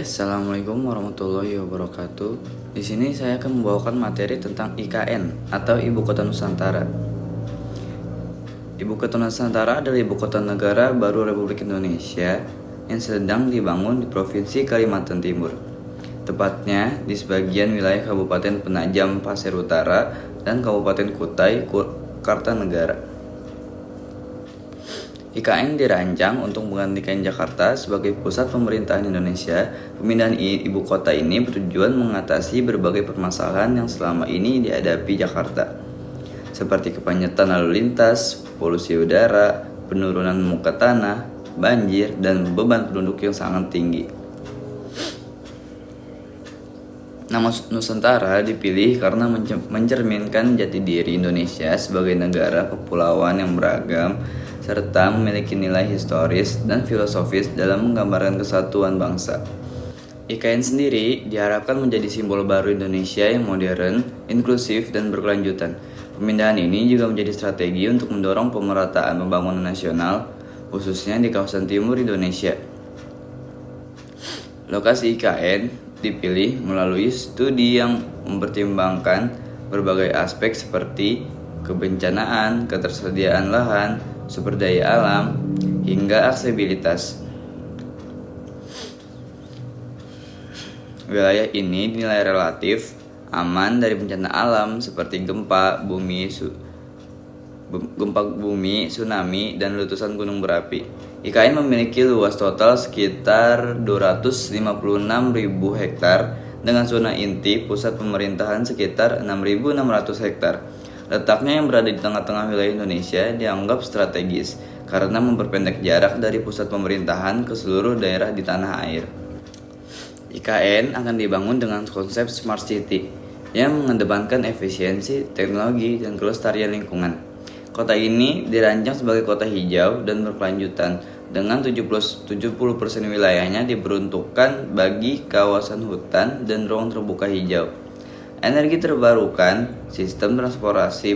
Assalamualaikum warahmatullahi wabarakatuh. Di sini saya akan membawakan materi tentang IKN atau Ibu Kota Nusantara. Ibu Kota Nusantara adalah ibu kota negara baru Republik Indonesia yang sedang dibangun di Provinsi Kalimantan Timur. Tepatnya di sebagian wilayah Kabupaten Penajam Pasir Utara dan Kabupaten Kutai Kartanegara. IKN dirancang untuk menggantikan Jakarta sebagai pusat pemerintahan Indonesia. Pemindahan ibu kota ini bertujuan mengatasi berbagai permasalahan yang selama ini dihadapi Jakarta, seperti kepadatan lalu lintas, polusi udara, penurunan muka tanah, banjir, dan beban penduduk yang sangat tinggi. Nama Nusantara dipilih karena mencerminkan jati diri Indonesia sebagai negara kepulauan yang beragam serta memiliki nilai historis dan filosofis dalam menggambarkan kesatuan bangsa. IKN sendiri diharapkan menjadi simbol baru Indonesia yang modern, inklusif, dan berkelanjutan. Pemindahan ini juga menjadi strategi untuk mendorong pemerataan pembangunan nasional, khususnya di kawasan timur Indonesia. Lokasi IKN dipilih melalui studi yang mempertimbangkan berbagai aspek seperti kebencanaan, ketersediaan lahan, sumber daya alam, hingga aksesibilitas. Wilayah ini dinilai relatif aman dari bencana alam seperti gempa bumi, tsunami, dan letusan gunung berapi. IKN memiliki luas total sekitar 256.000 hektar dengan zona inti pusat pemerintahan sekitar 6.600 hektar. Letaknya yang berada di tengah-tengah wilayah Indonesia dianggap strategis karena memperpendek jarak dari pusat pemerintahan ke seluruh daerah di tanah air. IKN akan dibangun dengan konsep Smart City yang mengedepankan efisiensi, teknologi, dan kelestarian lingkungan. Kota ini dirancang sebagai kota hijau dan berkelanjutan dengan 70% wilayahnya diperuntukkan bagi kawasan hutan dan ruang terbuka hijau. Energi terbarukan, sistem transportasi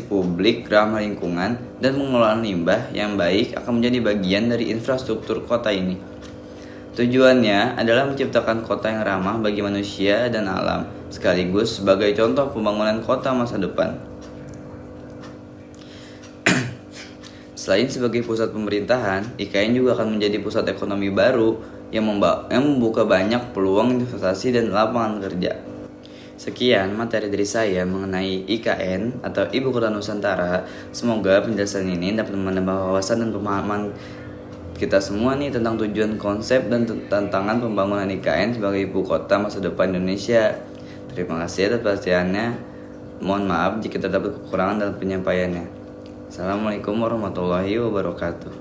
publik ramah lingkungan, dan pengelolaan limbah yang baik akan menjadi bagian dari infrastruktur kota ini. Tujuannya adalah menciptakan kota yang ramah bagi manusia dan alam, sekaligus sebagai contoh pembangunan kota masa depan. Selain sebagai pusat pemerintahan, IKN juga akan menjadi pusat ekonomi baru yang membuka banyak peluang investasi dan lapangan kerja. Sekian materi dari saya mengenai IKN atau Ibu Kota Nusantara. Semoga penjelasan ini dapat menambah wawasan dan pemahaman kita semua nih tentang tujuan, konsep, dan tantangan pembangunan IKN sebagai ibu kota masa depan Indonesia. Terima kasih atas perhatiannya. Mohon maaf jika terdapat kekurangan dalam penyampaiannya. Assalamualaikum warahmatullahi wabarakatuh.